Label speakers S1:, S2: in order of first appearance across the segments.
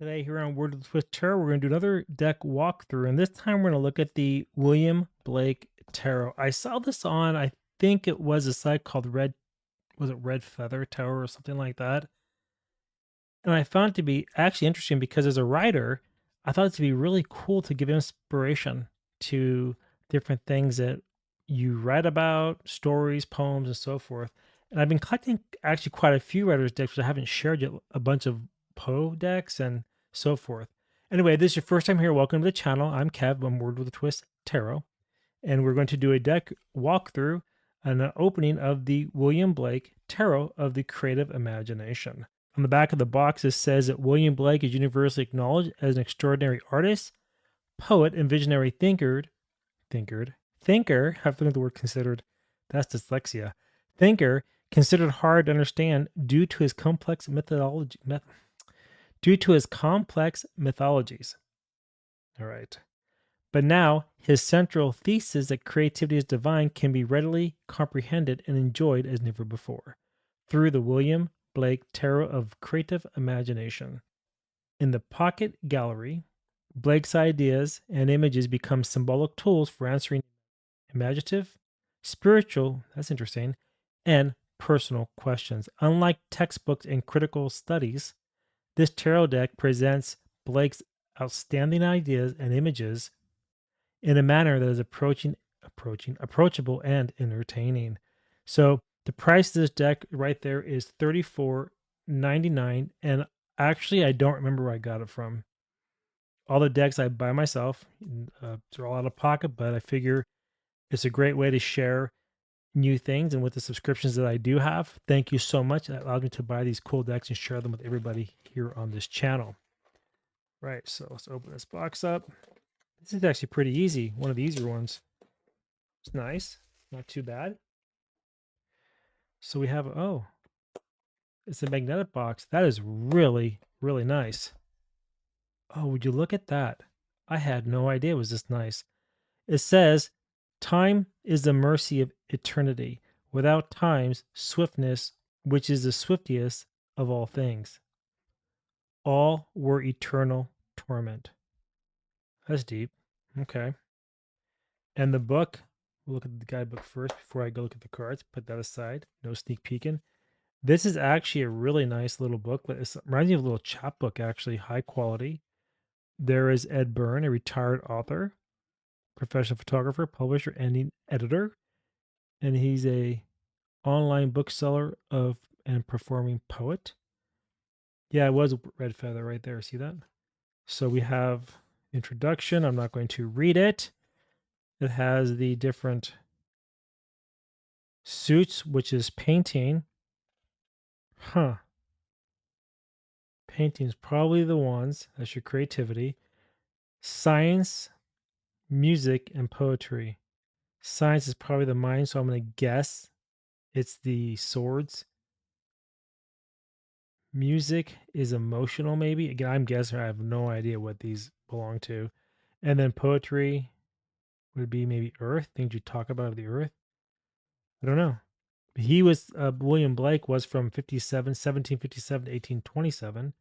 S1: Today here on Word with Tarot, we're going to do another deck walkthrough, and this time we're going to look at the William Blake Tarot. I saw this on, I think it was a site called was it Red Feather Tarot or something like that? And I found it to be actually interesting because as a writer, I thought it to be really cool to give inspiration to different things that you write about, stories, poems, and so forth. And I've been collecting actually quite a few writers' decks, which I haven't shared yet, a bunch of Poe decks and so forth. Anyway, this is your first time here. Welcome to the channel. I'm Kev. I'm Word with a Twist Tarot. And we're going to do a deck walkthrough and an opening of the William Blake Tarot of the Creative Imagination. On the back of the box, it says that William Blake is universally acknowledged as an extraordinary artist, poet, and visionary thinker. I have to look at the word considered. That's dyslexia. Thinker, considered hard to understand due to his complex mythologies. All right. But now, his central thesis that creativity is divine can be readily comprehended and enjoyed as never before through the William Blake Tarot of Creative Imagination. In the Pocket Gallery, Blake's ideas and images become symbolic tools for answering imaginative, spiritual, that's interesting, and personal questions. Unlike textbooks and critical studies, this tarot deck presents Blake's outstanding ideas and images in a manner that is approachable and entertaining. So the price of this deck right there is $34.99, and actually I don't remember where I got it from. All the decks I buy myself, they're all out of pocket, but I figure it's a great way to share new things. And with the subscriptions that I do have, thank you so much. That allows me to buy these cool decks and share them with everybody here on this channel. Right, so let's open this box up. This is actually pretty easy. One of the easier ones. It's nice. Not too bad. So we have, oh, it's a magnetic box. That is really, really nice. Oh, would you look at that? I had no idea it was this nice. It says, time is the mercy of eternity. Without time's swiftness, which is the swiftiest of all things. All were eternal torment. That's deep. Okay. And the book, we'll look at the guidebook first before I go look at the cards. Put that aside. No sneak peeking. This is actually a really nice little booklet. It reminds me of a little chapbook, actually, high quality. There is Ed Byrne, a retired author, professional photographer, publisher, and editor. And he's a online bookseller of and performing poet. Yeah, it was Red Feather right there. See that? So we have introduction. I'm not going to read it. It has the different suits, which is painting. Huh. Painting's probably the ones. That's your creativity. Science, music, and poetry. Science is probably the mind, so I'm going to guess it's the swords. Music is emotional, maybe. Again, I'm guessing. I have no idea what these belong to. And then poetry would be maybe earth, things you talk about the earth. I don't know. He was, William Blake was from 1757 to 1827.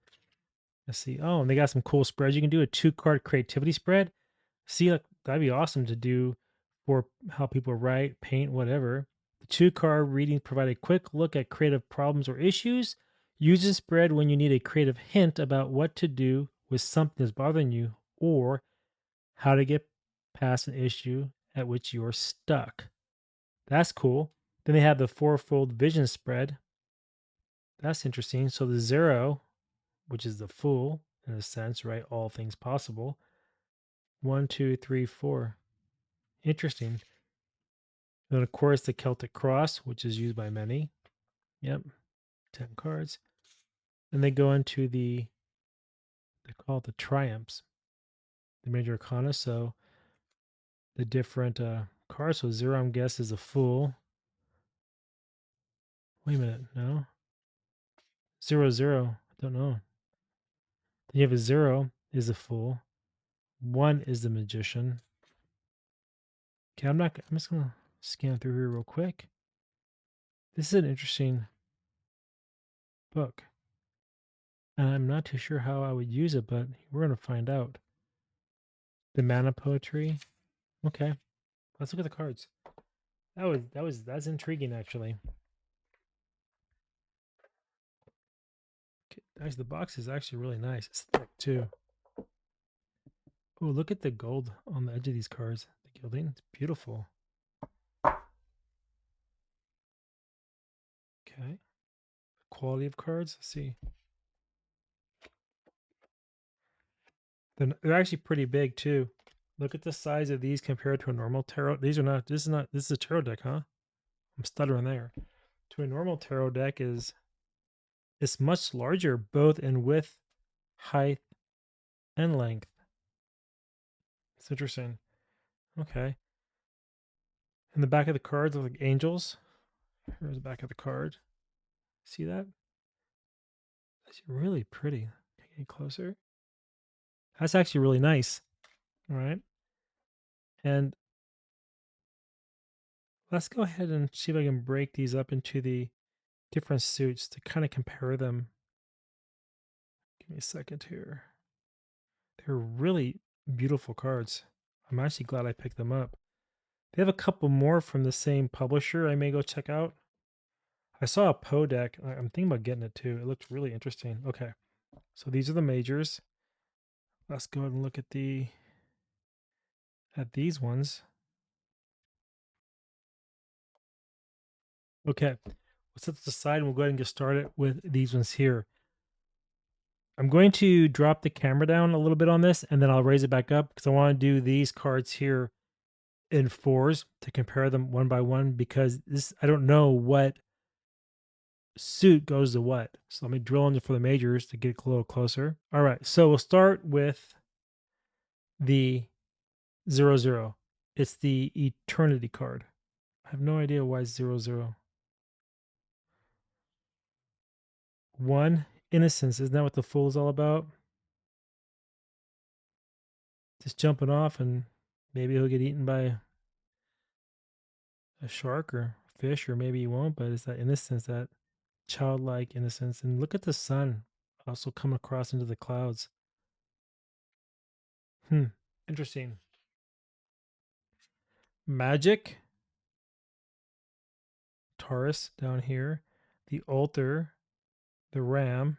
S1: Let's see. Oh, and they got some cool spreads. You can do a 2-card creativity spread. See, like, that'd be awesome to do for how people write, paint, whatever. The 2-card readings provide a quick look at creative problems or issues. Use this spread when you need a creative hint about what to do with something that's bothering you or how to get past an issue at which you're stuck. That's cool. Then they have the 4-fold vision spread. That's interesting. So the 0, which is the fool in a sense, right? All things possible. 1, 2, 3, 4. Interesting. Then, of course, the Celtic cross, which is used by many. Yep. 10 cards. And they go into they call it the triumphs, the major arcana. So the different cards. So 0, I'm guess, is a fool. Wait a minute. No. 0, 0. I don't know. Then you have a 0 is a fool. 1 is the magician. Okay, I'm just going to scan through here real quick. This is an interesting book. And I'm not too sure how I would use it, but we're going to find out. The mana poetry. Okay. Let's look at the cards. That's intriguing actually. Okay, actually, the box is actually really nice. It's thick too. Oh, look at the gold on the edge of these cards. The gilding. It's beautiful. Okay. Quality of cards. Let's see. They're actually pretty big too. Look at the size of these compared to a normal tarot. These are not. This is not. This is a tarot deck, huh? I'm stuttering there. To a normal tarot deck is it's much larger, both in width, height, and length. It's interesting. Okay. And the back of the cards are like angels. Here's the back of the card. See that? That's really pretty. Getting closer. That's actually really nice. All right. And let's go ahead and see if I can break these up into the different suits to kind of compare them. Give me a second here. They're really beautiful cards. I'm actually glad I picked them up. They have a couple more from the same publisher I may go check out. I saw a Poe deck. I'm thinking about getting it too. It looks really interesting. Okay. So these are the majors. Let's go ahead and look at these ones. Okay. Let's set this aside and we'll go ahead and get started with these ones here. I'm going to drop the camera down a little bit on this and then I'll raise it back up because I want to do these cards here in fours to compare them one by one because this I don't know what suit goes to what. So let me drill into for the majors to get a little closer. All right, so we'll start with the 0-0. It's the eternity card. I have no idea why it's 0-0. One, innocence. Isn't that what the fool is all about? Just jumping off and maybe he'll get eaten by a shark or fish, or maybe he won't, but it's that innocence, that childlike innocence. And look at the sun also come across into the clouds. Interesting. Magic, Taurus down here, the altar, the ram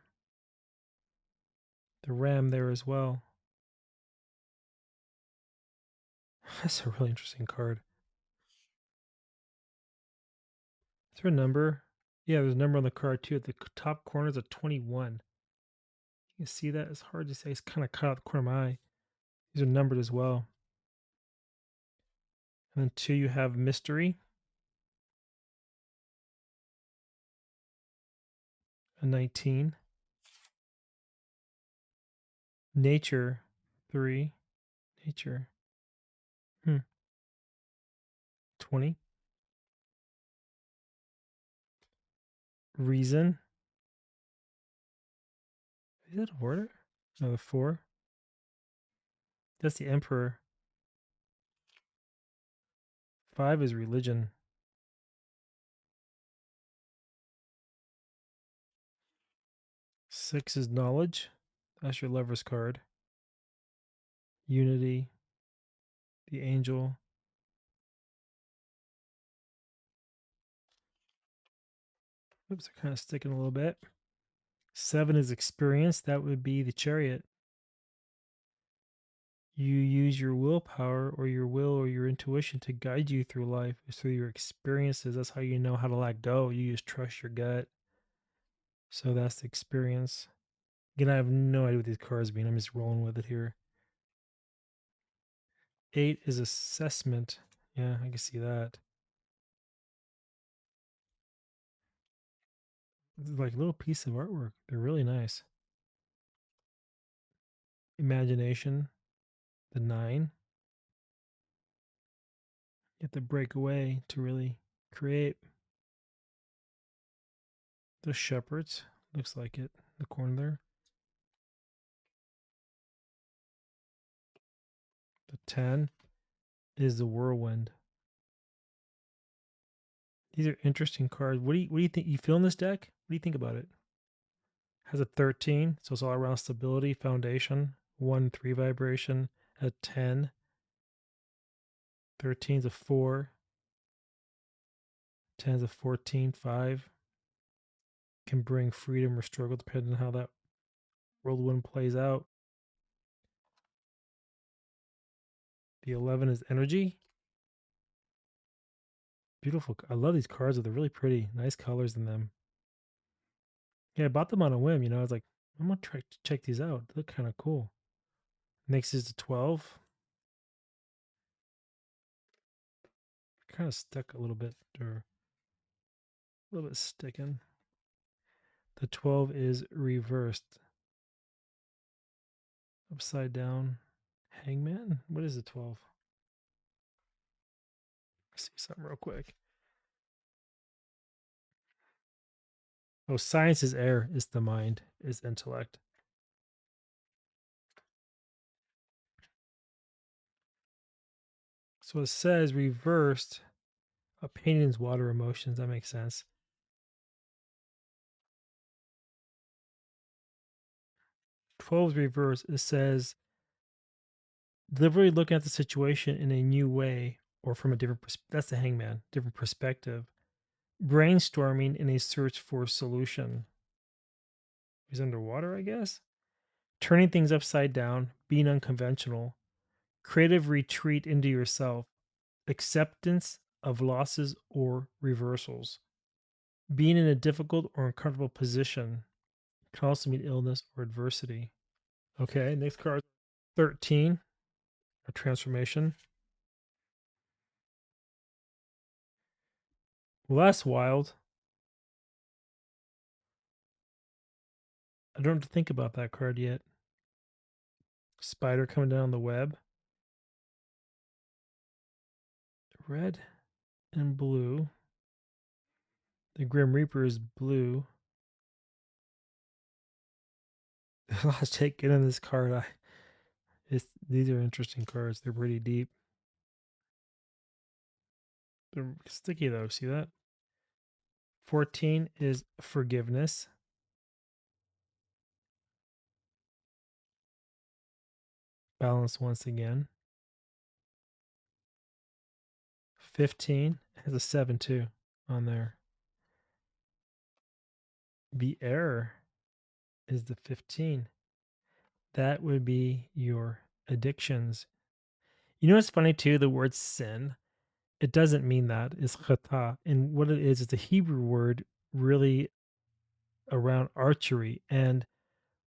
S1: there as well. That's a really interesting card. Is there a number? Yeah, there's a number on the card too. At the top corner is a 21. You can see that? It's hard to say. It's kind of cut out the corner of my eye. These are numbered as well. And then two, you have mystery, a 19. Nature, 3. Nature, 20. Reason. Is that order? No, the 4. That's the Emperor. 5 is religion. 6 is knowledge. That's your lover's card. Unity, the angel. Oops, they're kind of sticking a little bit. 7 is experience. That would be the chariot. You use your willpower or your will or your intuition to guide you through life, through your experiences. That's how you know how to let go. You just trust your gut. So that's the experience. Again, I have no idea what these cards mean. I'm just rolling with it here. 8 is assessment. Yeah, I can see that. It's like a little piece of artwork. They're really nice. Imagination, the 9. You have to break away to really create. The shepherds, looks like it, in the corner there. The 10 is the whirlwind. These are interesting cards. What do you think? You feeling this deck? What do you think about it? Has a 13, so it's all around stability, foundation, 1, 3 vibration, a 10, 13 is a 4, 10 is a 14, 5. Can bring freedom or struggle depending on how that whirlwind plays out. The 11 is energy. Beautiful. I love these cards. They're really pretty. Nice colors in them. Yeah, I bought them on a whim. I was like, I'm going to try to check these out. They look kind of cool. Next is the 12. Kind of stuck a little bit, or a little bit sticking. The 12 is reversed. Upside down. Hangman? What is the 12? Let's see something real quick. Oh, science is air, is the mind, is intellect. So it says reversed. Opinions, water, emotions. That makes sense. 12's reverse. It says deliberately looking at the situation in a new way or from a different perspective. That's the hangman, different perspective. Brainstorming in a search for a solution. He's underwater, I guess. Turning things upside down, being unconventional. Creative retreat into yourself. Acceptance of losses or reversals. Being in a difficult or uncomfortable position. Can also mean illness or adversity. Okay, next card 13, a transformation. Well, that's wild. I don't have to think about that card yet. Spider coming down the web. Red and blue. The Grim Reaper is blue. There's a lot of taken in this card. These are interesting cards. They're pretty deep. They're sticky though. See that? 14 is forgiveness. Balance once again. 15 has a 7 too on there. The error is the 15. That would be your addictions. You know what's funny too? The word sin, it doesn't mean that. It's chata. And what it is, it's a Hebrew word really around archery. And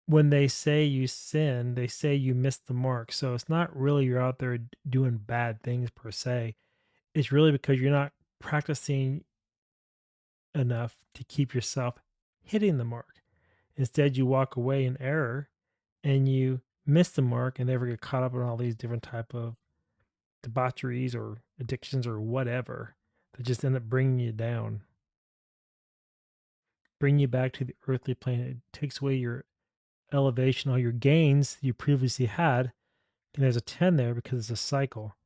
S1: when they say you sin, they say you missed the mark. So it's not really you're out there doing bad things per se. It's really because you're not practicing enough to keep yourself hitting the mark. Instead, you walk away in error and you miss the mark and never get caught up in all these different type of debaucheries or addictions or whatever that just end up bringing you down, bring you back to the earthly plane. It takes away your elevation, all your gains you previously had. And there's a 10 there because it's a cycle.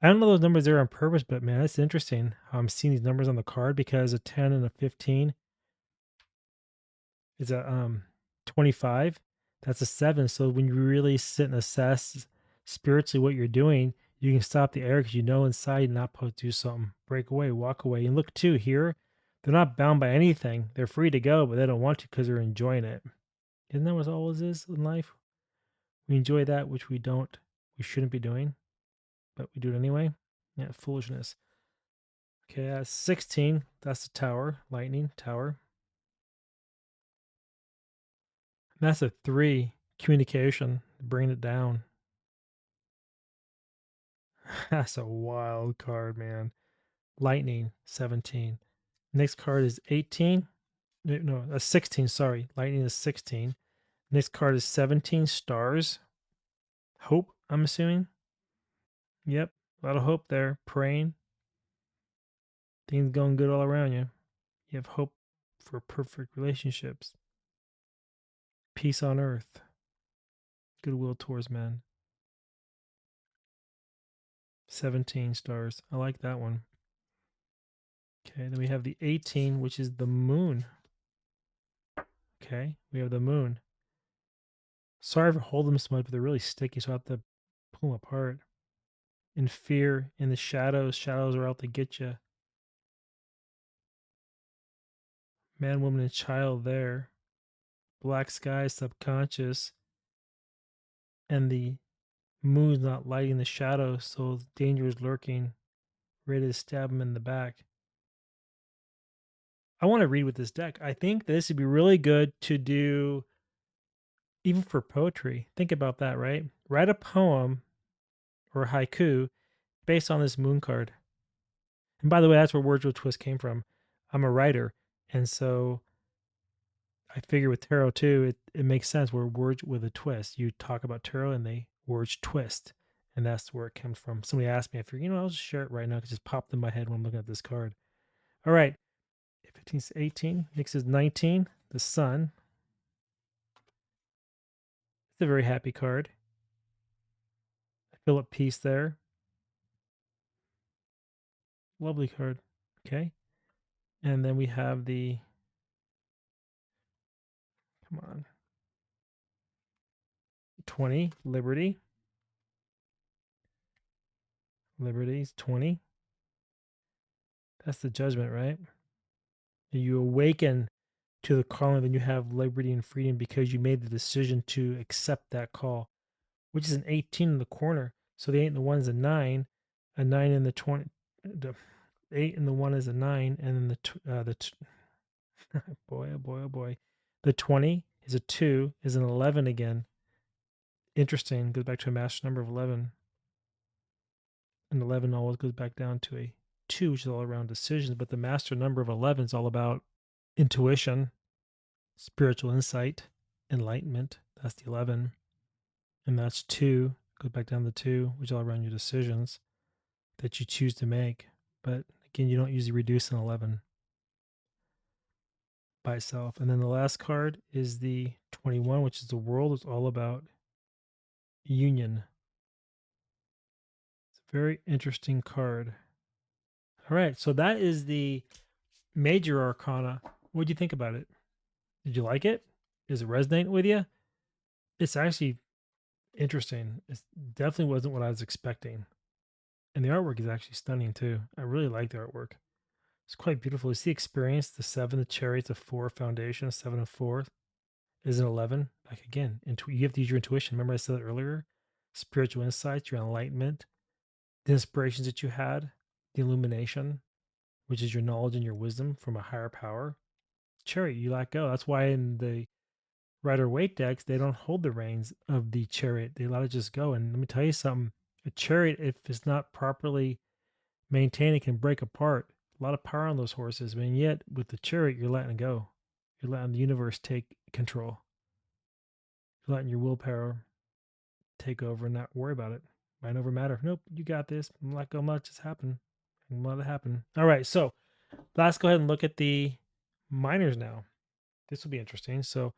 S1: I don't know those numbers there on purpose, but man, that's interesting how I'm seeing these numbers on the card because a 10 and a 15 is a 25. That's a 7. So when you really sit and assess spiritually what you're doing, you can stop the error because you know inside you're not supposed to do something. Break away, walk away. And look too, here, they're not bound by anything. They're free to go, but they don't want to because they're enjoying it. Isn't that what always is in life? We enjoy that which we shouldn't be doing, but we do it anyway. Yeah, foolishness. Okay, 16. That's the tower, lightning tower. And that's a 3, communication, bring it down. That's a wild card, man. Lightning, 17. Next card is 18. No, 16, sorry. Lightning is 16. Next card is 17, stars. Hope, I'm assuming. Yep, a lot of hope there. Praying. Things going good all around you. You have hope for perfect relationships. Peace on earth. Goodwill towards men. 17 stars. I like that one. Okay, then we have the 18, which is the moon. Okay, we have the moon. Sorry for holding them so much, but they're really sticky, so I have to pull them apart. In fear, in the shadows, shadows are out to get you. Man, woman, and child there. Black sky, subconscious, and the moon's not lighting the shadows, so danger is lurking, ready to stab him in the back. I want to read with this deck. I think this would be really good to do even for poetry. Think about that, right? Write a poem or a haiku based on this moon card. And by the way, that's where Words with Twist came from. I'm a writer, and so I figure with tarot too, it makes sense. Where words with a twist. You talk about tarot and they words twist. And that's where it comes from. Somebody asked me, I figured, I'll just share it right now because it just popped in my head when I'm looking at this card. All right. 15 is 18. Next is 19, the sun. It's a very happy card. I feel at peace there. Lovely card. Okay. And then we have the, come on, 20, liberty. Liberty's 20. That's the judgment, right? You awaken to the calling, then you have liberty and freedom because you made the decision to accept that call, which is an 18 in the corner. So the 8 and the 1 is a 9, a 9 and the 20, the 8 and the 1 is a 9, and then boy, oh boy, oh boy. The 20 is a 2, is an 11 again. Interesting, goes back to a master number of 11. And 11 always goes back down to a 2, which is all around decisions, but the master number of 11 is all about intuition, spiritual insight, enlightenment. That's the 11. And that's 2. Goes back down to 2, which is all around your decisions that you choose to make. But again, you don't usually reduce an 11 by itself. And then the last card is the 21, which is the world. It's all about union. It's a very interesting card. All right. So that is the major arcana. What do you think about it? Did you like it? Does it resonate with you? It's actually interesting. It definitely wasn't what I was expecting. And the artwork is actually stunning too. I really like the artwork. It's quite beautiful. You see experience, the 7, the chariot, the 4 foundation, a 7 and 4 is an 11. Like again, you have to use your intuition. Remember I said it earlier? Spiritual insights, your enlightenment, the inspirations that you had, the illumination, which is your knowledge and your wisdom from a higher power. Chariot, you let go. That's why in the Rider Waite decks, they don't hold the reins of the chariot. They let it just go. And let me tell you something. A chariot, if it's not properly maintained, it can break apart. A lot of power on those horses. And yet, with the chariot, you're letting it go. You're letting the universe take control. You're letting your willpower take over and not worry about it. Mind over matter. Nope, you got this. I'm let go much. It's happened. I'm let it happen. All right, so let's go ahead and look at the minors now. This will be interesting. So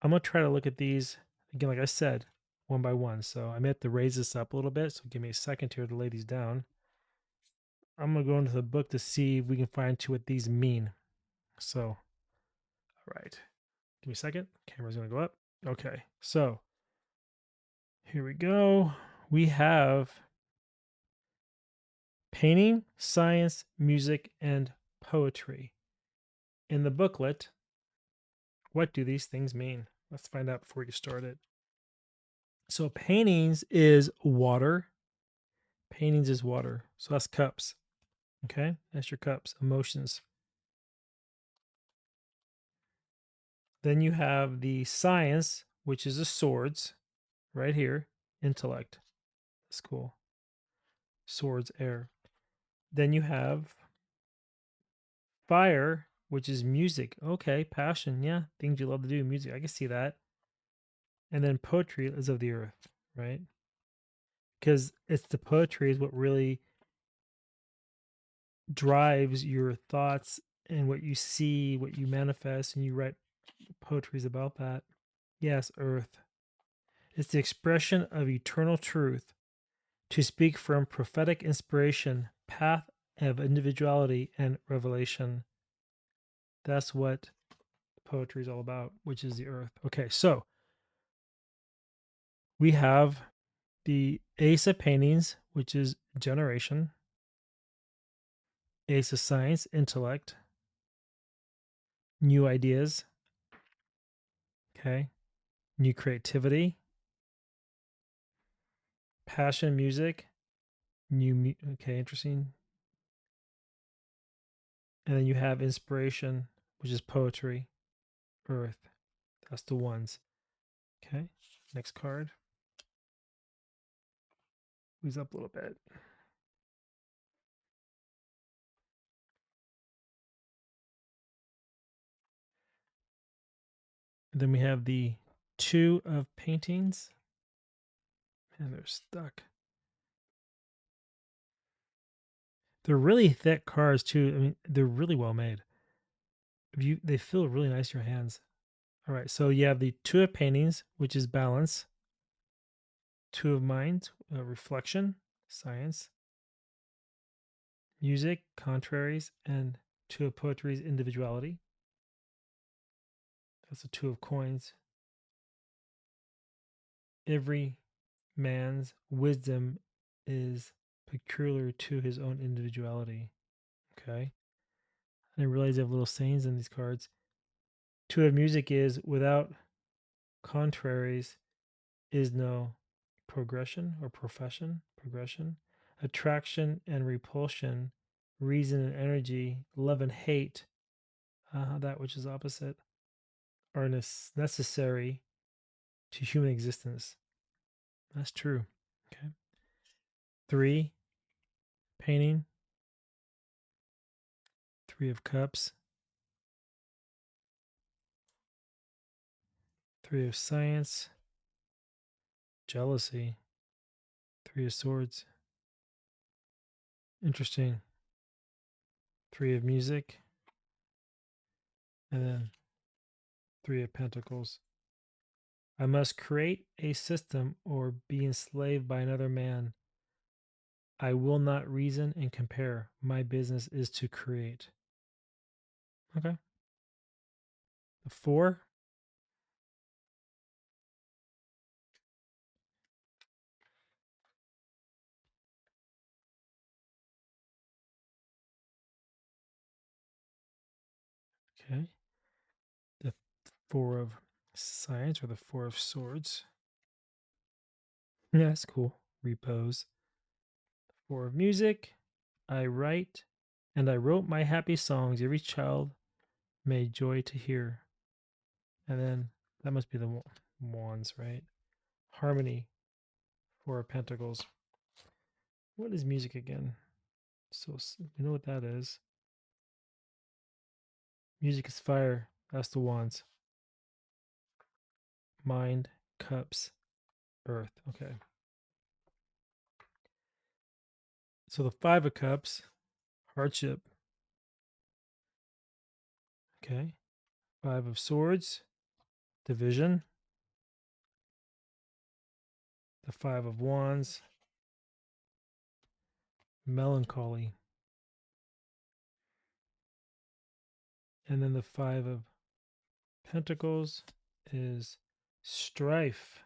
S1: I'm going to try to look at these, again, like I said, one by one. So I may have to raise this up a little bit. So give me a second here to lay these down. I'm going to go into the book to see if we can find to what these mean. So, all right. Give me a second. Camera's going to go up. Okay. So here we go. We have painting, science, music, and poetry. In the booklet, what do these things mean? Let's find out before we get started. So paintings is water. Paintings is water. So that's cups. Okay? That's your cups, emotions. Then you have the science, which is the swords right here. Intellect. That's cool. Swords, air. Then you have fire, which is music. Okay, passion. Yeah, things you love to do, music. I can see that. And then poetry is of the earth, right? Because it's the poetry is what really drives your thoughts and what you see, what you manifest, and you write poetries about that. Yes, earth. It's the expression of eternal truth to speak from prophetic inspiration, path of individuality and revelation. That's what poetry is all about, which is the earth. Okay, so we have the Ace of Paintings, which is generation, Ace of Science, intellect, new ideas, okay, new creativity, passion, music, okay, interesting. And then you have inspiration, which is poetry, earth. That's the ones. Okay, next card. Squeeze up a little bit. And then we have the Two of Paintings. Man, they're stuck. They're really thick cards too. I mean, they're really well made. They feel really nice in your hands. All right, so you have the Two of Paintings, which is balance. Two of Minds, reflection, science, music, contraries, and Two of Poetry's individuality. That's the Two of Coins. Every man's wisdom is peculiar to his own individuality. Okay. I didn't realize they have little sayings in these cards. Two of music is without contraries is no progression or profession, progression, attraction and repulsion, reason and energy, love and hate, that which is opposite, are necessary to human existence. That's true. Okay. Three, painting, Three of Cups, Three of Science, jealousy, Three of Swords. Interesting. Three of Music, and then Three of Pentacles. I must create a system or be enslaved by another man. I will not reason and compare. My business is to create. Okay. The Four. Okay. The Four of Science or the Four of Swords. Yeah, that's cool. Repose. Four of Music. I write and I wrote my happy songs every child may joy to hear. And then that must be the wands, right? Harmony. Four of Pentacles. What is music again? So you know what that is. Music is fire. That's the wands. Mind, cups, earth. Okay. So the Five of Cups, hardship. Okay. Five of Swords, division. The Five of Wands, melancholy. And then the Five of Pentacles is strife.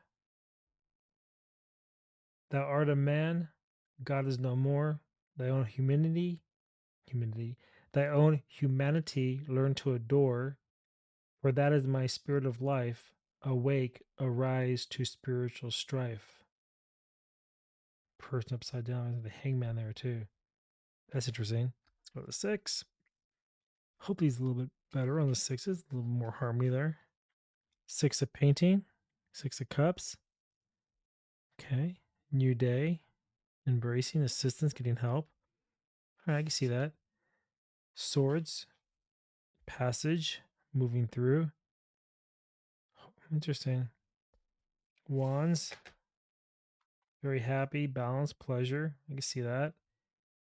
S1: Thou art a man, God is no more. Thy own humanity, thy own humanity learn to adore, for that is my spirit of life. Awake, arise to spiritual strife. Person upside down, the hangman there too. That's interesting. Let's go to the six. Hope he's a little bit better on the sixes, a little more harmony there. Six of painting, Six of Cups. Okay. New day, embracing, assistance, getting help. All right, I can see that. Swords, passage, moving through. Interesting. Wands, very happy, balance, pleasure. I can see that.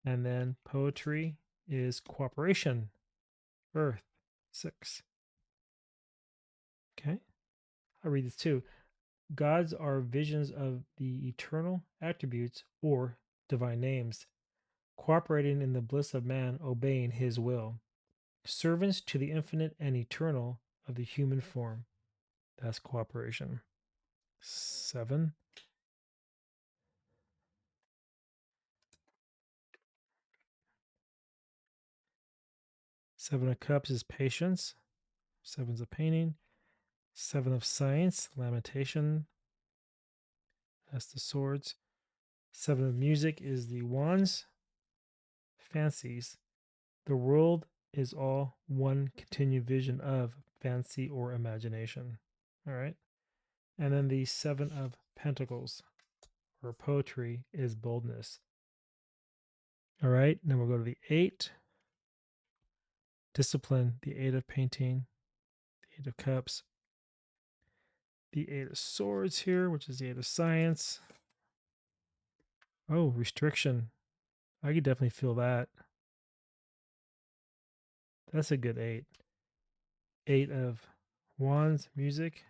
S1: And then poetry is cooperation, earth, six. Okay. I'll read this too. Gods are visions of the eternal attributes or divine names, cooperating in the bliss of man, obeying his will. Servants to the infinite and eternal, of the human form. That's cooperation. 7. 7 of Cups is patience. 7's a painting. 7 of Science, lamentation. That's the swords. 7 of Music is the wands, fancies. The world is all one continued vision of fancy or imagination. All right. And then the 7 of Pentacles, or poetry, is boldness. All right. Then we'll go to the 8, discipline, the 8 of painting, the 8 of cups, the 8 of swords here, which is the 8 of science. Oh, restriction. I could definitely feel that. That's a good 8. 8 of wands, music,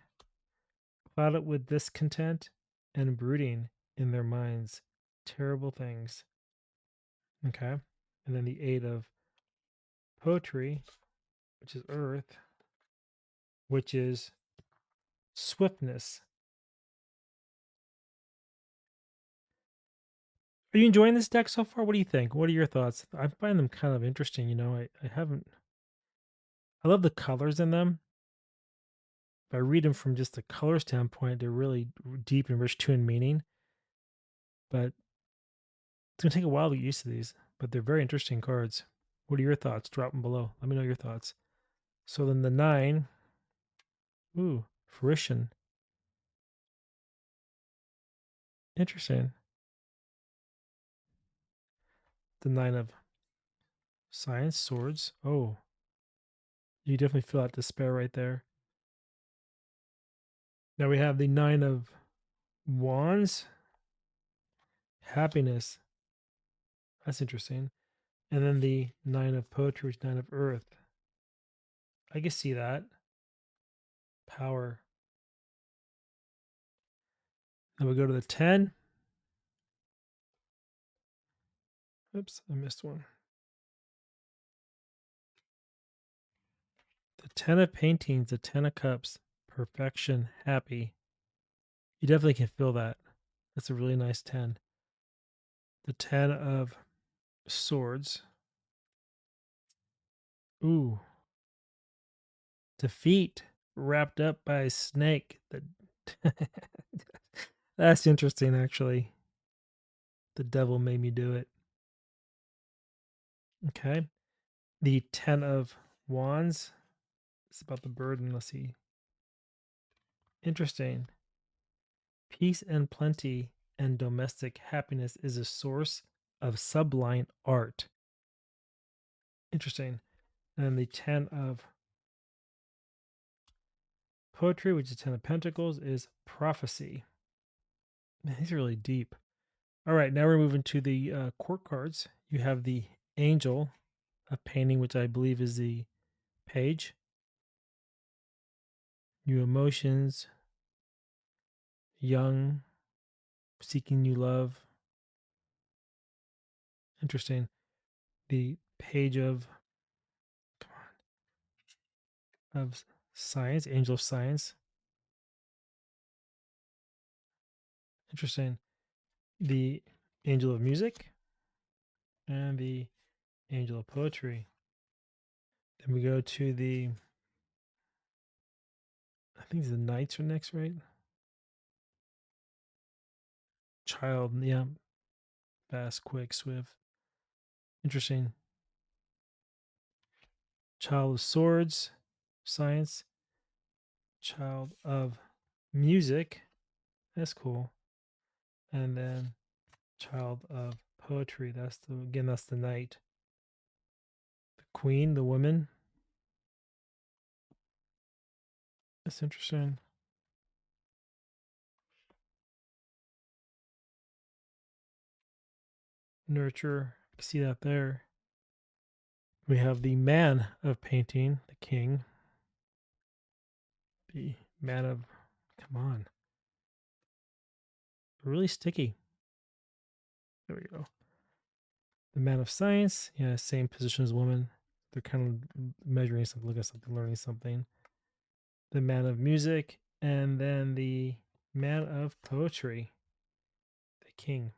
S1: clouded with discontent and brooding in their minds, terrible things. Okay. And then the 8 of poetry, which is earth, which is swiftness. Are you enjoying this deck so far? What do you think? What are your thoughts? I find them kind of interesting. You know, I haven't, I love the colors in them. If I read them from just a color standpoint, they're really deep and rich too in meaning. But it's going to take a while to get used to these, but they're very interesting cards. What are your thoughts? Drop them below. Let me know your thoughts. So then the 9, ooh, fruition. Interesting. The 9 of science, swords. Oh, you definitely feel that despair right there. Now we have the 9 of wands, happiness. That's interesting. And then the 9 of poetry, which is 9 of earth. I can see that. Power. Then we go to the 10. Oops, I missed one. The 10 of paintings, the 10 of cups, perfection, happy. You definitely can feel that. That's a really nice 10. The 10 of swords. Ooh. Defeat, wrapped up by a snake. That's interesting, actually. The devil made me do it. Okay. The 10 of wands. It's about the burden. Let's see. Interesting. Peace and plenty and domestic happiness is a source of sublime art. Interesting. And the 10 of poetry, which is 10 of pentacles, is prophecy. Man, these are really deep. All right, now we're moving to the court cards. You have the angel of painting, which I believe is the page. New emotions, young, seeking new love. Interesting. The page of science, angel of science. Interesting. The angel of music and the angel of poetry. Then we go to the, I think the knights are next, right? Child, yeah. Fast, quick, swift. Interesting. Child of swords, science. Child of music. That's cool. And then child of poetry. That's the knight. The queen, the woman. That's interesting. Nurture. I can see that there. We have the man of painting, the king. The man of, come on. Really sticky. There we go. The man of science. Yeah, same position as woman. They're kind of measuring something, looking at something, learning something. the man of music, and then the man of poetry, the king.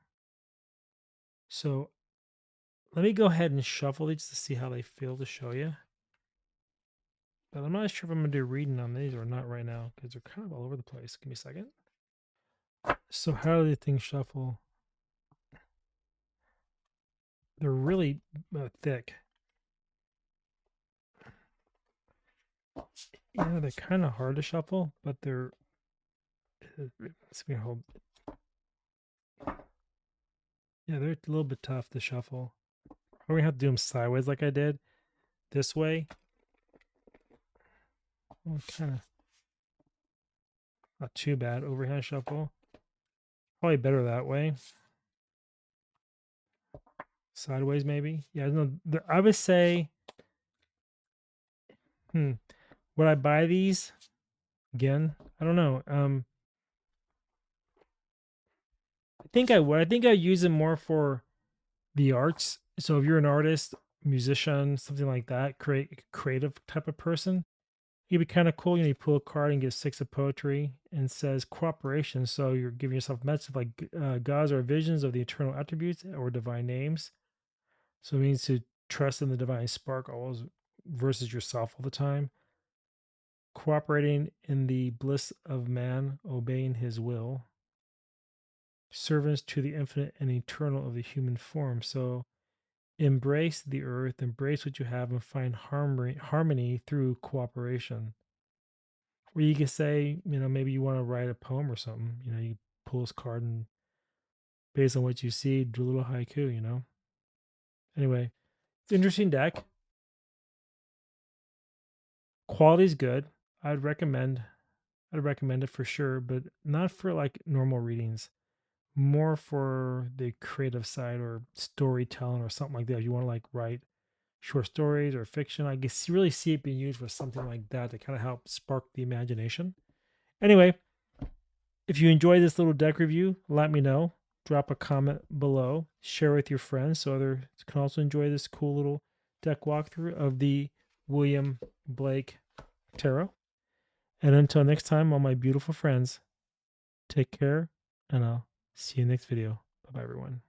S1: So let me go ahead and shuffle these to see how they feel to show you. But I'm not sure if I'm going to do reading on these or not right now because they're kind of all over the place. Give me a second. So how do the things shuffle? They're really thick. Yeah, they're kind of hard to shuffle, but they're. Let's see, hold. Yeah, they're a little bit tough to shuffle. We're gonna have to do them sideways like I did. This way. Well, kind of not too bad. Overhand shuffle. Probably better that way. Sideways, maybe. Yeah, no. I would say. Would I buy these again? I don't know. I think I would. I think I use them more for the arts. So if you're an artist, musician, something like that, creative type of person, it'd be kind of cool. You pull a card and get 6 of poetry and says cooperation. So you're giving yourself a message like gods are visions of the eternal attributes or divine names. So it means to trust in the divine spark always versus yourself all the time. Cooperating in the bliss of man, obeying his will. Servants to the infinite and eternal of the human form. So embrace the earth, embrace what you have, and find harmony through cooperation. Or you can say, maybe you want to write a poem or something. You pull this card and based on what you see, do a little haiku. Anyway, it's an interesting deck. Quality's good. I'd recommend I'd recommend it for sure, but not for like normal readings. More for the creative side or storytelling or something like that. If you want to like write short stories or fiction, I guess you really see it being used for something like that to kind of help spark the imagination. Anyway, if you enjoy this little deck review, let me know. Drop a comment below, share with your friends so others can also enjoy this cool little deck walkthrough of the William Blake Tarot. And until next time, all my beautiful friends, take care, and I'll see you next video. Bye bye, everyone.